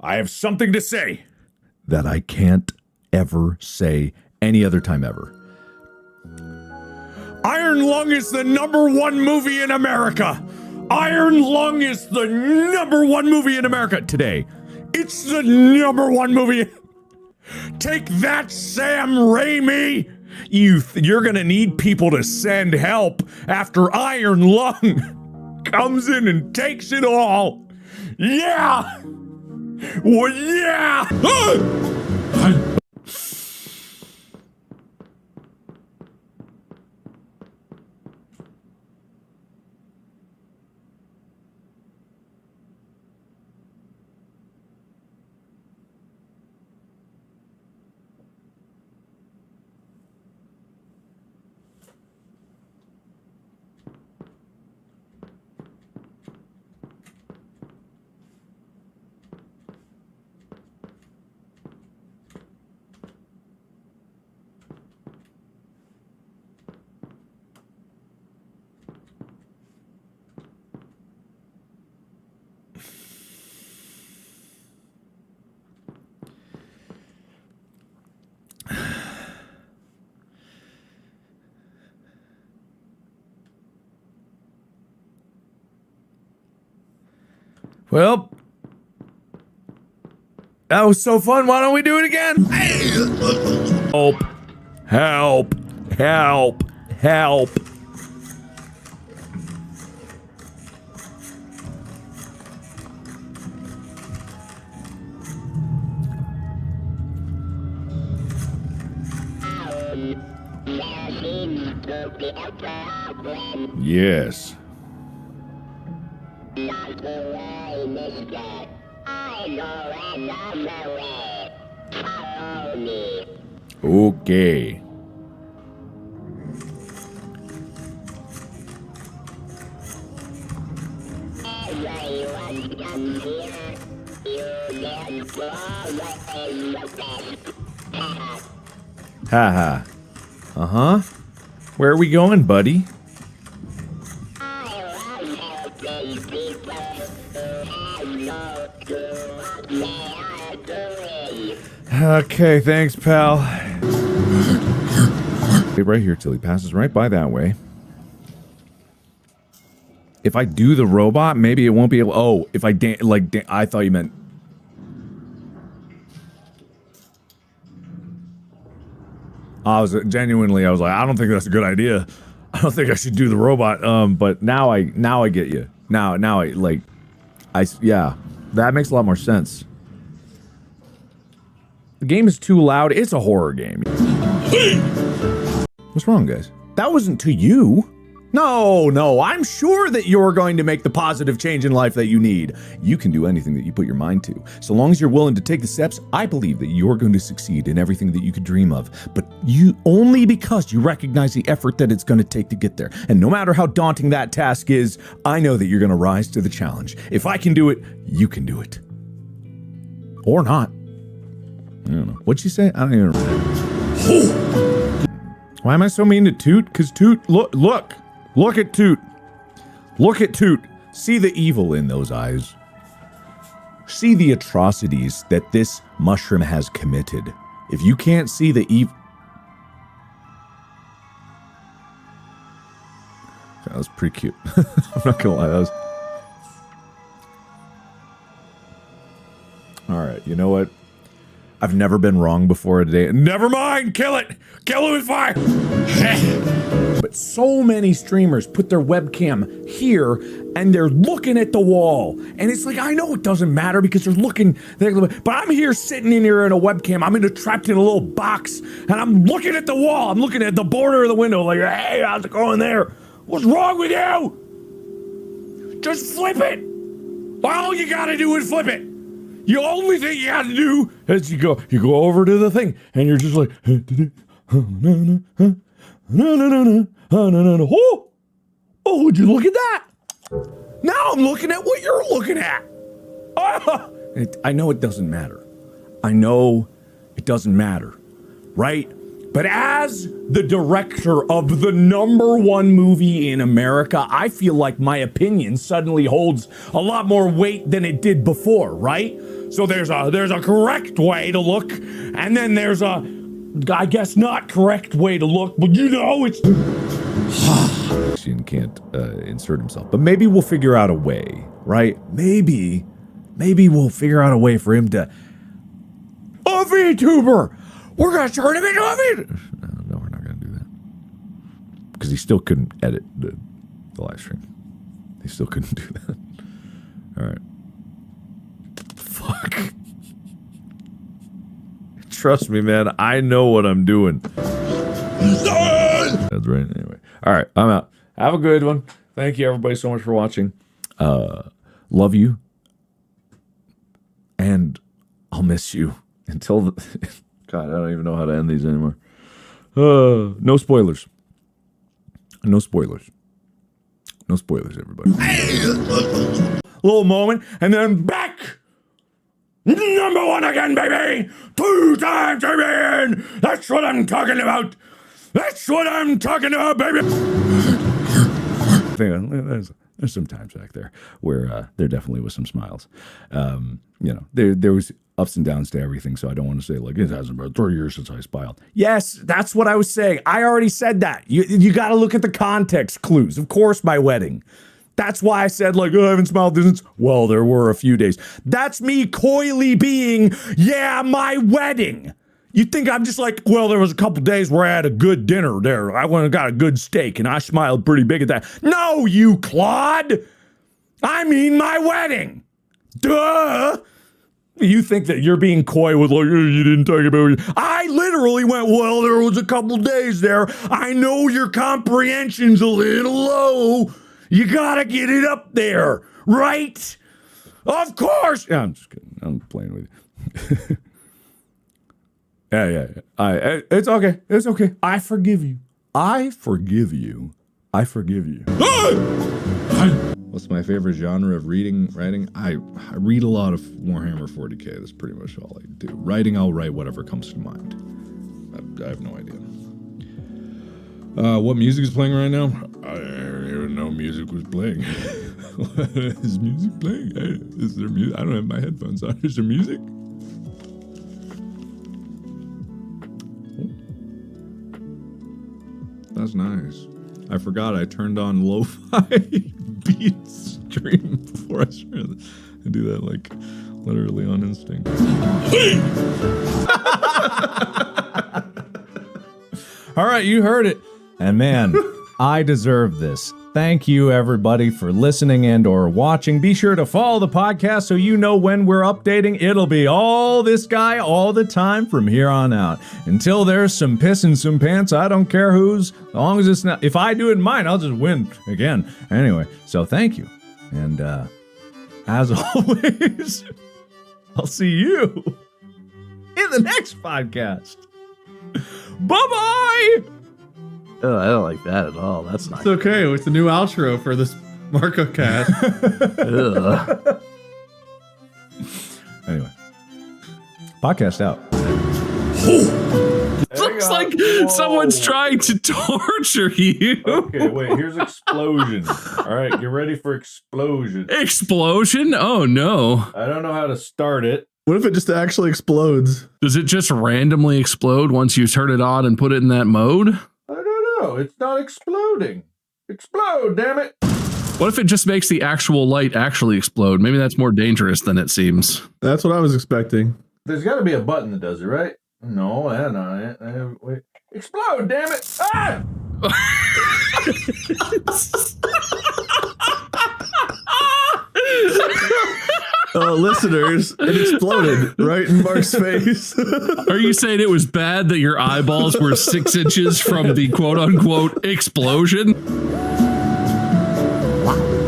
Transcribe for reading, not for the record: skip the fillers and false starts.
I have something to say that I can't ever say any other time ever. Iron Lung is the #1 movie in America. Iron Lung is the #1 movie in America today. It's the #1 movie. Take that, Sam Raimi. You're gonna need people to send help after Iron Lung comes in and takes it all. Yeah. Well, yeah. Well, that was so fun. Why don't we do it again? Help. Help. Help. Help. Yes. Okay. Haha. Uh-huh. Where are we going, buddy? Okay, thanks, pal. Stay right here till he passes right by that way. If I do the robot, maybe it won't be able. Oh, if I I thought you meant. I was like, I don't think that's a good idea. I don't think I should do the robot. But now I get you. Yeah, that makes a lot more sense. The game is too loud. It's a horror game. What's wrong, guys? That wasn't to you. No, I'm sure that you're going to make the positive change in life that you need. You can do anything that you put your mind to. So long as you're willing to take the steps, I believe that you're going to succeed in everything that you could dream of. But you only because you recognize the effort that it's going to take to get there. And no matter how daunting that task is, I know that you're going to rise to the challenge. If I can do it, you can do it. Or not. I don't know. What'd she say? I don't even remember. Why am I so mean to Toot? Because Toot, look at Toot. Look at Toot. See the evil in those eyes. See the atrocities that this mushroom has committed. If you can't see the evil... That was pretty cute. I'm not gonna lie, that was... Alright, you know what? I've never been wrong before today. Never mind! Kill it! Kill it with fire! But so many streamers put their webcam here and they're looking at the wall. And it's like, I know it doesn't matter because they're looking, but I'm here sitting in here in a webcam. I'm trapped in a little box and I'm looking at the wall. I'm looking at the border of the window like, hey, how's it going there? What's wrong with you? Just flip it. All you gotta do is flip it. The only thing you gotta do is you go over to the thing and you're just like, oh, would you look at that? Now I'm looking at what you're looking at. I know it doesn't matter. I know it doesn't matter, right? But as the director of the #1 movie in America, I feel like my opinion suddenly holds a lot more weight than it did before, right? So there's a correct way to look, and then there's a, I guess, not correct way to look, but you know, it's... can't insert himself, but maybe we'll figure out a way, right? Maybe we'll figure out a way for him to... A VTuber! We're gonna turn him into a VTuber! No, we're not gonna do that. Because he still couldn't edit the live stream. He still couldn't do that. Alright. Fuck. Trust me, man. I know what I'm doing. That's right. Anyway. Alright, I'm out. Have a good one. Thank you, everybody, so much for watching. Love you. And I'll miss you. Until the... God, I don't even know how to end these anymore. No spoilers. No spoilers. No spoilers, everybody. Little moment, and then back! #1 again, baby! 2-time champion! That's what I'm talking about! That's what I'm talking about, baby! There's some times back there where there definitely was some smiles. You know, there was ups and downs to everything, so I don't want to say, like, it hasn't been 3 years since I smiled. Yes, that's what I was saying. I already said that. You got to look at the context clues. Of course, my wedding. That's why I said, like, oh, I haven't smiled since... Well, there were a few days. That's me coyly being, yeah, my wedding. You think I'm just like, well, there was a couple days where I had a good dinner there. I went and got a good steak, and I smiled pretty big at that. No, you clod! I mean my wedding! Duh! You think that you're being coy with, like, you didn't talk about it. I literally went, well, there was a couple days there. I know your comprehension's a little low. You gotta get it up there, right? Of course! Yeah, I'm just kidding. I'm playing with you. Yeah. It's okay. It's okay. I forgive you. I forgive you. I forgive you. What's my favorite genre of writing? I read a lot of Warhammer 40k. That's pretty much all I do. Writing, I'll write whatever comes to mind. I have no idea. What music is playing right now? I didn't even know music was playing. Is music playing? Is there music? I don't have my headphones on. Is there music? That's nice. I forgot I turned on lo-fi beat stream before I started. I do that like literally on instinct. All right, you heard it. And man, I deserve this. Thank you, everybody, for listening and or watching. Be sure to follow the podcast so you know when we're updating. It'll be all this guy all the time from here on out. Until there's some piss and some pants, I don't care whose. As long as it's not... If I do it in mine, I'll just win again. Anyway, so thank you. And as always, I'll see you in the next podcast. Bye-bye! Oh, I don't like that at all. That's not. It's okay. It's the new outro for this Marco cast. Anyway, podcast out. Looks like someone's trying to torture you. Okay, wait. Here's explosion. All right, get ready for explosion. Explosion? Oh no! I don't know how to start it. What if it just actually explodes? Does it just randomly explode once you turn it on and put it in that mode? No, it's not exploding. Explode, damn it. What if it just makes the actual light actually explode? Maybe that's more dangerous than it seems. That's what I was expecting. There's got to be a button that does it, right? No, that's not it. Wait. Explode, damn it. Ah! Listeners, it exploded right in Mark's face. Are you saying it was bad that your eyeballs were 6 inches from the quote-unquote explosion? Wow.